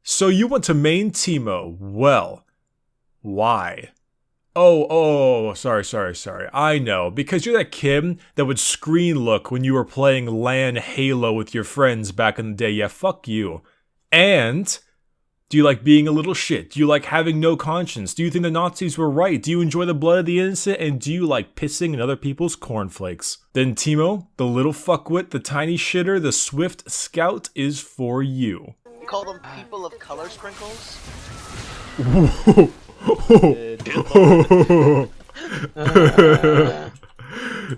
So you want to main Teemo. Well, why? Oh, sorry. I know, because you're that kid that would screen look when you were playing LAN Halo with your friends back in the day. Yeah, fuck you. And do you like being a little shit? Do you like having no conscience? Do you think the Nazis were right? Do you enjoy the blood of the innocent? And do you like pissing in other people's cornflakes? Then Teemo, the little fuckwit, the tiny shitter, the swift scout is for you. Call them people of color sprinkles.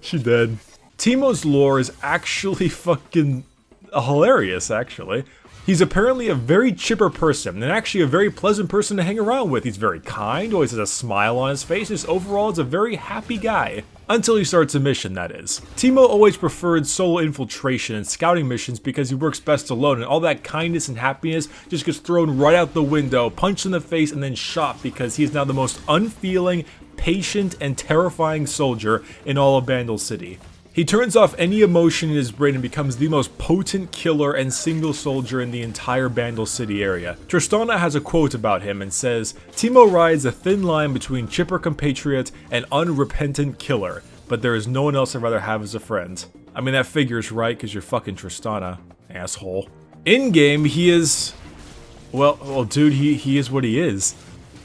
She dead. Teemo's lore is actually fucking hilarious, actually. He's apparently a very chipper person, and actually a very pleasant person to hang around with. He's very kind, always has a smile on his face, just overall is a very happy guy. Until he starts a mission, that is. Teemo always preferred solo infiltration and scouting missions because he works best alone, and all that kindness and happiness just gets thrown right out the window, punched in the face, and then shot because he is now the most unfeeling, patient, and terrifying soldier in all of Bandle City. He turns off any emotion in his brain and becomes the most potent killer and single soldier in the entire Bandle City area. Tristana has a quote about him and says, "Teemo rides a thin line between chipper compatriot and unrepentant killer, but there is no one else I'd rather have as a friend." I mean, that figures, right? Because you're fucking Tristana, asshole. In-game, he is... Well, dude, he is what he is.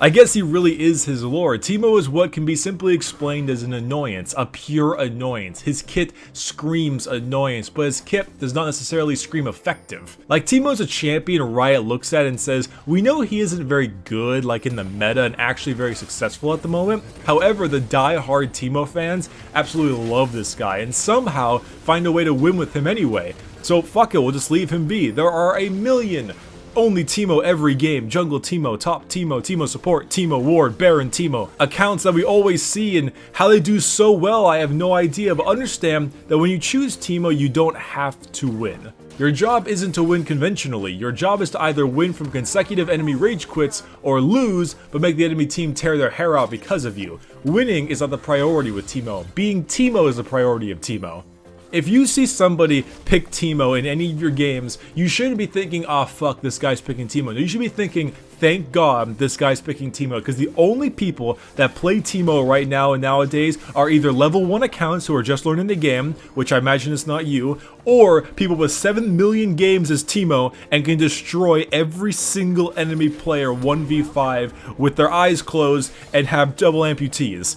I guess he really is his lore. Teemo is what can be simply explained as an annoyance, a pure annoyance. His kit screams annoyance, but his kit does not necessarily scream effective. Like, Teemo's a champion Riot looks at and says, we know he isn't very good, like in the meta, and actually very successful at the moment. However, the die-hard Teemo fans absolutely love this guy, and somehow find a way to win with him anyway. So fuck it, we'll just leave him be. There are a million only Teemo every game, Jungle Teemo, Top Teemo, Teemo Support, Teemo Ward, Baron Teemo, accounts that we always see, and how they do so well I have no idea, but understand that when you choose Teemo you don't have to win. Your job isn't to win conventionally, your job is to either win from consecutive enemy rage quits or lose but make the enemy team tear their hair out because of you. Winning is not the priority with Teemo, being Teemo is the priority of Teemo. If you see somebody pick Teemo in any of your games, you shouldn't be thinking, oh fuck, this guy's picking Teemo. No, you should be thinking, thank God this guy's picking Teemo, because the only people that play Teemo right now and nowadays are either level 1 accounts who are just learning the game, which I imagine is not you, or people with 7 million games as Teemo and can destroy every single enemy player 1v5 with their eyes closed and have double amputees.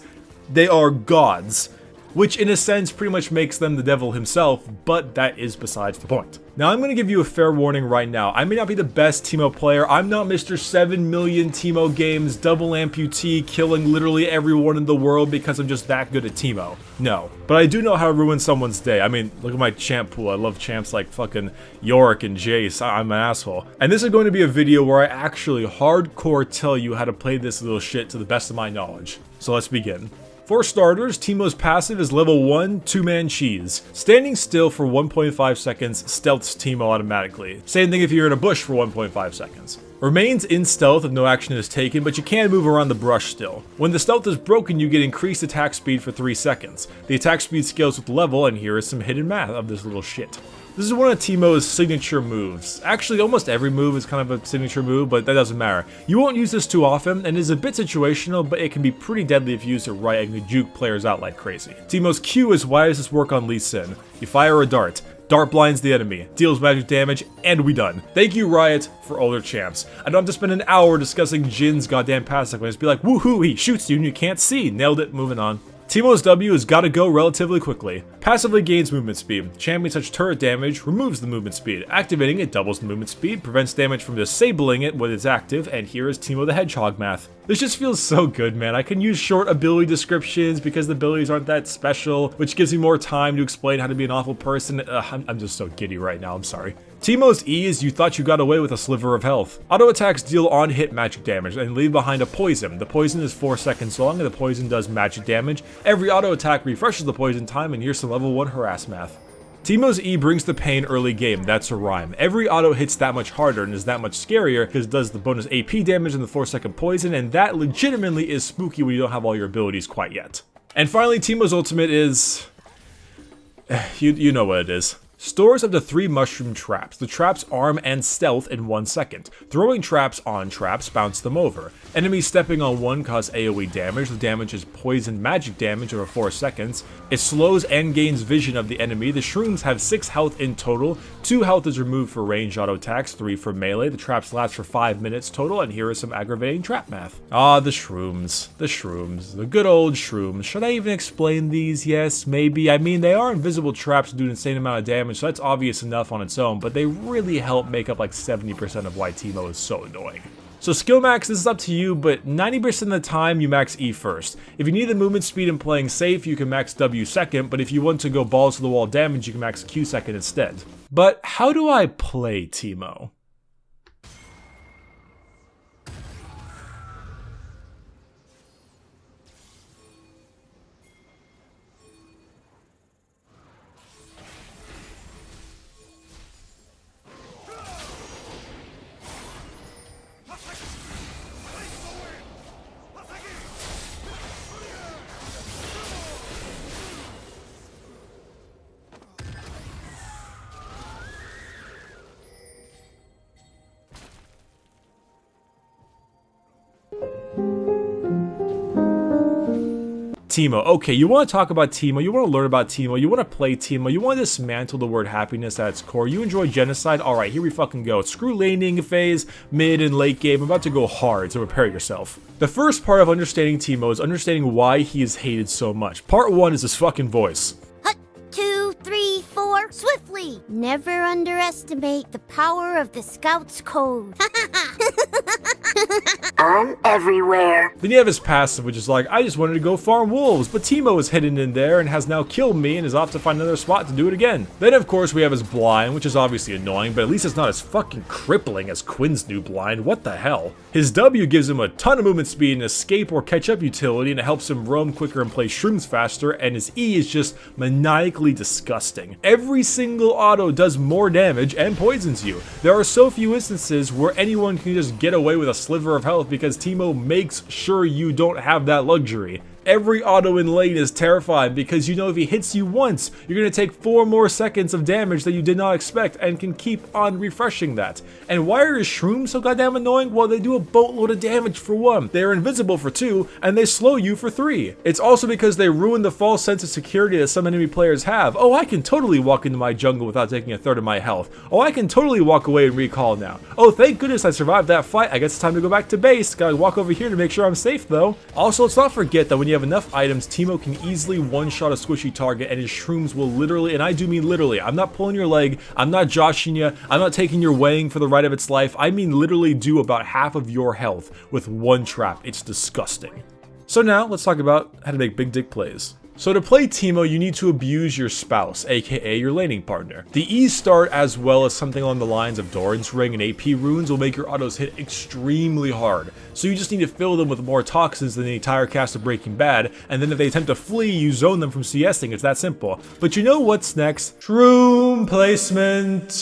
They are gods. Which in a sense pretty much makes them the devil himself, but that is besides the point. Now I'm going to give you a fair warning right now. I may not be the best Teemo player. I'm not Mr. 7 million Teemo games, double amputee, killing literally everyone in the world because I'm just that good at Teemo. No. But I do know how to ruin someone's day. I mean, look at my champ pool. I love champs like fucking Yorick and Jace. I'm an asshole. And this is going to be a video where I actually hardcore tell you how to play this little shit to the best of my knowledge. So let's begin. For starters, Teemo's passive is level 1, 2-man cheese. Standing still for 1.5 seconds stealths Teemo automatically. Same thing if you're in a bush for 1.5 seconds. Remains in stealth if no action is taken, but you can move around the brush still. When the stealth is broken, you get increased attack speed for 3 seconds. The attack speed scales with level, and here is some hidden math of this little shit. This is one of Teemo's signature moves. Actually, almost every move is kind of a signature move, but that doesn't matter. You won't use this too often, and is a bit situational, but it can be pretty deadly if you use it right and can juke players out like crazy. Teemo's Q is why does this work on Lee Sin? You fire a dart. Dart blinds the enemy, deals magic damage, and we done. Thank you, Riot, for all their champs. I don't have to spend an hour discussing Jin's goddamn passive. I just be like, woohoo, he shoots you and you can't see. Nailed it, moving on. Teemo's W has gotta go relatively quickly. Passively gains movement speed. Champions such turret damage removes the movement speed. Activating it doubles the movement speed, prevents damage from disabling it when it's active, and here is Teemo the Hedgehog math. This just feels so good, man. I can use short ability descriptions because the abilities aren't that special, which gives me more time to explain how to be an awful person. I'm just so giddy right now, I'm sorry. Teemo's E is you thought you got away with a sliver of health. Auto attacks deal on hit magic damage and leave behind a poison. The poison is 4 seconds long and the poison does magic damage. Every auto attack refreshes the poison time, and here's some level 1 harass math. Teemo's E brings the pain early game, that's a rhyme. Every auto hits that much harder and is that much scarier because it does the bonus AP damage and the 4-second poison, and that legitimately is spooky when you don't have all your abilities quite yet. And finally, Teemo's ultimate is... you know what it is. Stores up to 3 mushroom traps. The traps arm and stealth in 1 second. Throwing traps on traps bounce them over. Enemies stepping on one cause AoE damage. The damage is poison magic damage over 4 seconds. It slows and gains vision of the enemy. The shrooms have 6 health in total. 2 health is removed for ranged auto attacks, 3 for melee. The traps last for 5 minutes total, and here is some aggravating trap math. Ah, the shrooms. The shrooms. The good old shrooms. Should I even explain these? Yes, maybe. I mean, they are invisible traps that do an insane amount of damage, so that's obvious enough on its own, but they really help make up like 70% of why TEEMO is so annoying. So skill max, this is up to you, but 90% of the time you max E first. If you need the movement speed and playing safe, you can max W second, but if you want to go balls to the wall damage, you can max Q second instead. But how do I play TEEMO? TEEMO. Okay, you want to talk about TEEMO, you want to learn about TEEMO, you want to play TEEMO, you want to dismantle the word happiness at its core, you enjoy genocide, alright, here we fucking go. Screw laning phase, mid and late game, I'm about to go hard, so prepare yourself. The first part of understanding TEEMO is understanding why he is hated so much. Part 1 is his fucking voice. 2, 3, 4, swiftly! Never underestimate the power of the Scout's code. I'm everywhere. Then you have his passive, which is like, I just wanted to go farm wolves, but TEEMO is hidden in there and has now killed me and is off to find another spot to do it again. Then of course we have his blind, which is obviously annoying, but at least it's not as fucking crippling as Quinn's new blind, what the hell? His W gives him a ton of movement speed and escape or catch up utility, and it helps him roam quicker and play shrooms faster, and his E is just maniacally disgusting. Every single auto does more damage and poisons you. There are so few instances where anyone can just get away with a sliver of health because TEEMO makes sure you don't have that luxury. Every auto in lane is terrifying because you know if he hits you once, you're going to take 4 more seconds of damage that you did not expect and can keep on refreshing that. And why are his shrooms so goddamn annoying? Well, they do a boatload of damage for 1, they are invisible for 2, and they slow you for 3. It's also because they ruin the false sense of security that some enemy players have. Oh, I can totally walk into my jungle without taking a third of my health. Oh, I can totally walk away and recall now. Oh, thank goodness I survived that fight. I guess it's time to go back to base. Gotta walk over here to make sure I'm safe though. Also, let's not forget that when you have enough items, TEEMO can easily one-shot a squishy target and his shrooms will literally, and I do mean literally, I'm not pulling your leg, I'm not joshing you, I'm not taking your weighing for the ride of its life, I mean literally do about half of your health with 1 trap. It's disgusting. So now, let's talk about how to make big dick plays. So to play TEEMO, you need to abuse your spouse, aka your laning partner. The E start, as well as something along the lines of Doran's Ring and AP runes, will make your autos hit extremely hard. So you just need to fill them with more toxins than the entire cast of Breaking Bad, and then if they attempt to flee, you zone them from CSing, it's that simple. But you know what's next? Shroom placement!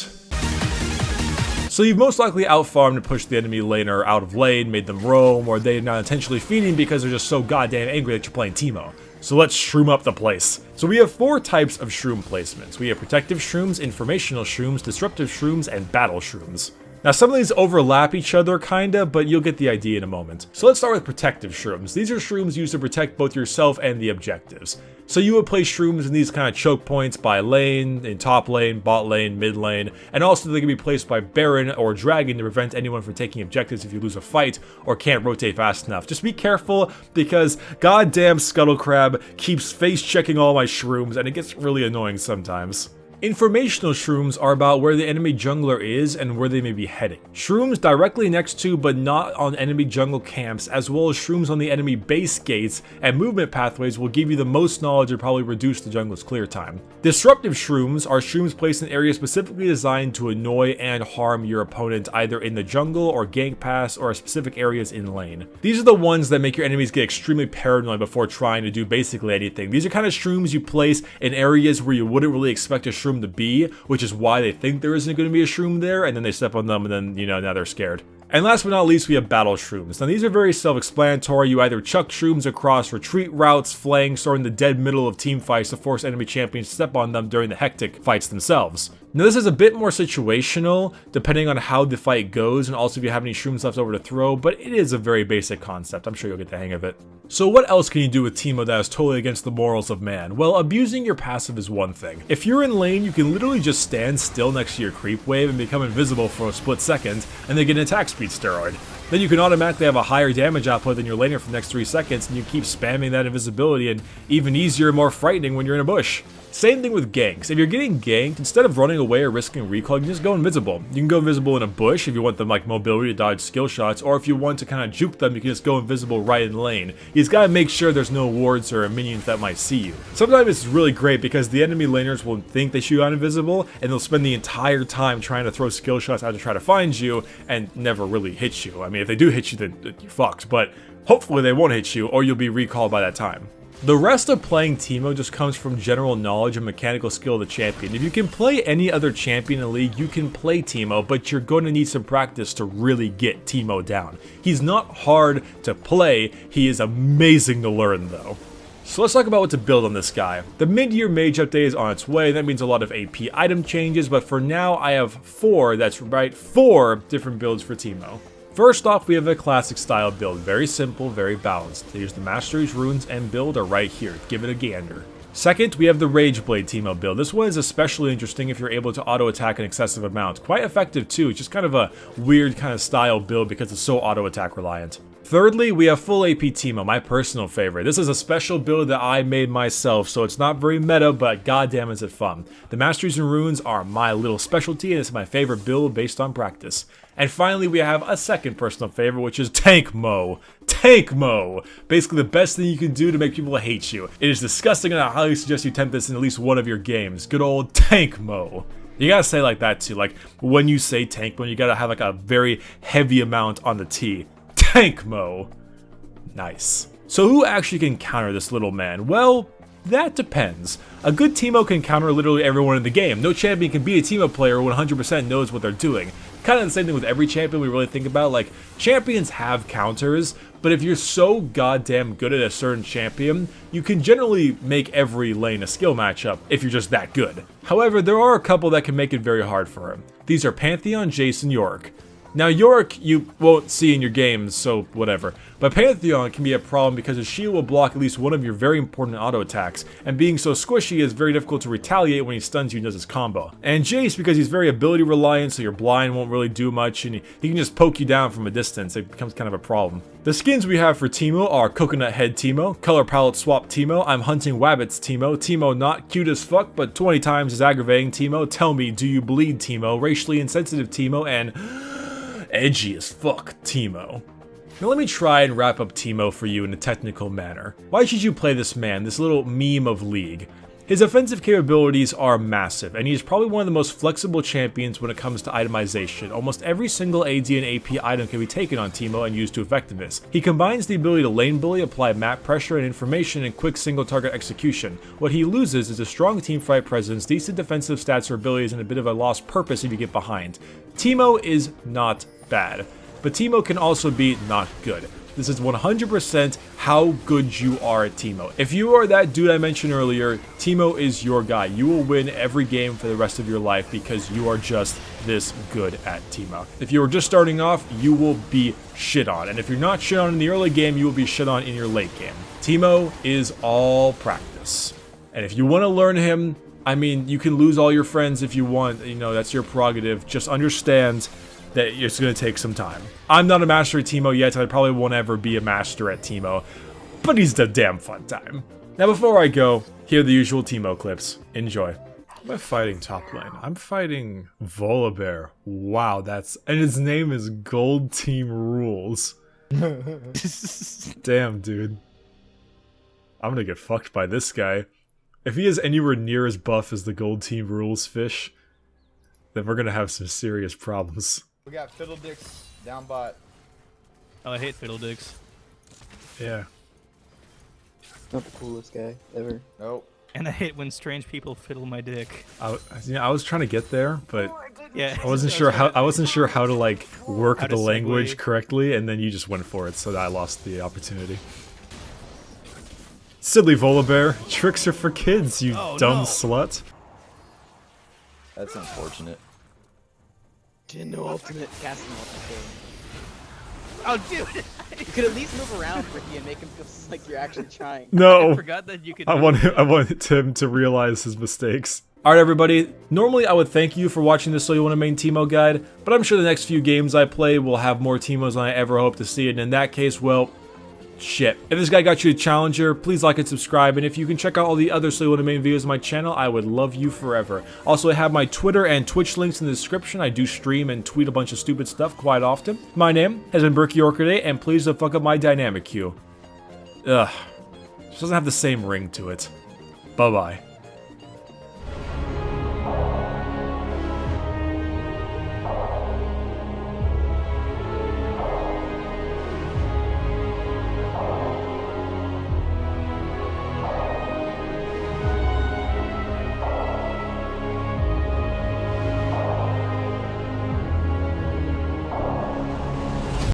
So you've most likely outfarmed and pushed the enemy laner out of lane, made them roam, or they're not intentionally feeding because they're just so goddamn angry that you're playing TEEMO. So let's shroom up the place. So we have 4 types of shroom placements. We have protective shrooms, informational shrooms, disruptive shrooms, and battle shrooms. Now some of these overlap each other kinda, but you'll get the idea in a moment. So let's start with protective shrooms. These are shrooms used to protect both yourself and the objectives. So you would place shrooms in these kind of choke points by lane, in top lane, bot lane, mid lane, and also they can be placed by Baron or Dragon to prevent anyone from taking objectives if you lose a fight or can't rotate fast enough. Just be careful because goddamn Scuttle Crab keeps face checking all my shrooms and it gets really annoying sometimes. Informational shrooms are about where the enemy jungler is and where they may be heading. Shrooms directly next to but not on enemy jungle camps, as well as shrooms on the enemy base gates and movement pathways will give you the most knowledge and probably reduce the jungle's clear time. Disruptive shrooms are shrooms placed in areas specifically designed to annoy and harm your opponent either in the jungle or gank pass or specific areas in lane. These are the ones that make your enemies get extremely paranoid before trying to do basically anything. These are kind of shrooms you place in areas where you wouldn't really expect a shroom to be, which is why they think there isn't going to be a shroom there, and then they step on them and then, you know, now they're scared. And last but not least, we have battle shrooms. Now these are very self-explanatory. You either chuck shrooms across retreat routes, flanks, or in the dead middle of team fights to force enemy champions to step on them during the hectic fights themselves. Now this is a bit more situational, depending on how the fight goes, and also if you have any shrooms left over to throw, but it is a very basic concept. I'm sure you'll get the hang of it. So what else can you do with Teemo that is totally against the morals of man? Well, abusing your passive is one thing. If you're in lane, you can literally just stand still next to your creep wave and become invisible for a split second, and then get an attack speed steroid. Then you can automatically have a higher damage output than your laner for the next 3 seconds, and you keep spamming that invisibility, and even easier and more frightening when you're in a bush. Same thing with ganks. If you're getting ganked, instead of running away or risking recall, you can just go invisible. You can go invisible in a bush if you want them like mobility to dodge skill shots, or if you want to kind of juke them, you can just go invisible right in lane. You just gotta make sure there's no wards or minions that might see you. Sometimes it's really great because the enemy laners will think they shoot out invisible, and they'll spend the entire time trying to throw skill shots out to try to find you, and never really hit you. I mean, if they do hit you, then you're fucked, but hopefully they won't hit you, or you'll be recalled by that time. The rest of playing Teemo just comes from general knowledge and mechanical skill of the champion. If you can play any other champion in the league, you can play Teemo, but you're going to need some practice to really get Teemo down. He's not hard to play, he is amazing to learn though. So let's talk about what to build on this guy. The mid-year mage update is on its way. That means a lot of AP item changes, but for now I have 4 different builds for Teemo. First off, we have a classic style build, very simple, very balanced. Here's the masteries, runes, and build are right here. Give it a gander. Second, we have the Rage Blade Teemo build. This one is especially interesting if you're able to auto-attack an excessive amount. Quite effective too, it's just kind of a weird kind of style build because it's so auto-attack reliant. Thirdly, we have full AP Teemo, my personal favorite. This is a special build that I made myself, so it's not very meta, but goddamn is it fun. The masteries and runes are my little specialty, and it's my favorite build based on practice. And finally, we have a second personal favorite, which is Tank Mo. Tank Mo! Basically the best thing you can do to make people hate you. It is disgusting, and I highly suggest you attempt this in at least one of your games. Good old Tank Mo. You gotta say like that too, like when you say Tank Mo, you gotta have like a very heavy amount on the T. Tank Mo. Nice. So who actually can counter this little man? Well, that depends. A good Teemo can counter literally everyone in the game. No champion can be a Teemo player who 100% knows what they're doing. Kind of the same thing with every champion we really think about. Like, champions have counters, but if you're so goddamn good at a certain champion, you can generally make every lane a skill matchup if you're just that good. However, there are a couple that can make it very hard for him. These are Pantheon, Jace, and Yorick. Now Yorick you won't see in your games, so whatever. But Pantheon can be a problem because his shield will block at least one of your very important auto attacks, and being so squishy it's very difficult to retaliate when he stuns you and does his combo. And Jace, because he's very ability reliant, so your blind won't really do much, and he can just poke you down from a distance. It becomes kind of a problem. The skins we have for Teemo are Coconut Head Teemo, Color Palette Swap Teemo, I'm Hunting Wabbits Teemo, Teemo not cute as fuck but 20 times as aggravating Teemo, Tell Me Do You Bleed Teemo, Racially Insensitive Teemo, and edgy as fuck Teemo. Now let me try and wrap up Teemo for you in a technical manner. Why should you play this man, this little meme of League? His offensive capabilities are massive, and he is probably one of the most flexible champions when it comes to itemization. Almost every single AD and AP item can be taken on Teemo and used to effectiveness. He combines the ability to lane bully, apply map pressure and information, and quick single target execution. What he loses is a strong teamfight presence, decent defensive stats or abilities, and a bit of a lost purpose if you get behind. Teemo is not bad, but Teemo can also be not good. This is 100% how good you are at Teemo. If you are that dude I mentioned earlier, Teemo is your guy. You will win every game for the rest of your life because you are just this good at Teemo. If you are just starting off, you will be shit on. And if you're not shit on in the early game, you will be shit on in your late game. Teemo is all practice. And if you want to learn him, I mean, you can lose all your friends if you want. You know, that's your prerogative. Just understand that it's going to take some time. I'm not a master at Teemo yet, and I probably won't ever be a master at Teemo, but he's a damn fun time. Now before I go, here are the usual Teemo clips. Enjoy. Am I fighting top lane? I'm fighting Volibear. Wow, and his name is Gold Team Rules. Damn, dude. I'm gonna get fucked by this guy. If he is anywhere near as buff as the Gold Team Rules fish, then we're gonna have some serious problems. We got Fiddledicks down bot. Oh, I hate Fiddledicks. Yeah. Not the coolest guy ever. Nope. And I hate when strange people fiddle my dick. I was trying to get there, but Yeah. I wasn't sure how to like work How the to language segue. correctly, and then you just went for it, so I lost the opportunity. Silly Volibear, tricks are for kids, you Oh, dumb no. slut. That's unfortunate. Get no ultimate. Cast an ultimate. Oh, dude! You could at least move around, Ricky, and make him feel like you're actually trying. I No, forgot that you could. I want him to realize his mistakes. Alright everybody, normally I would thank you for watching this So You Want to Main Teemo guide, but I'm sure the next few games I play will have more Teemos than I ever hope to see, and in that case, well, shit. If this guy got you a challenger, please like and subscribe, and if you can check out all the other So You Want to Main videos on my channel, I would love you forever. Also, I have my Twitter and Twitch links in the description. I do stream and tweet a bunch of stupid stuff quite often. My name has been Berkey Orchid, and please don't fuck up my dynamic queue. Ugh. It doesn't have the same ring to it. Bye-bye.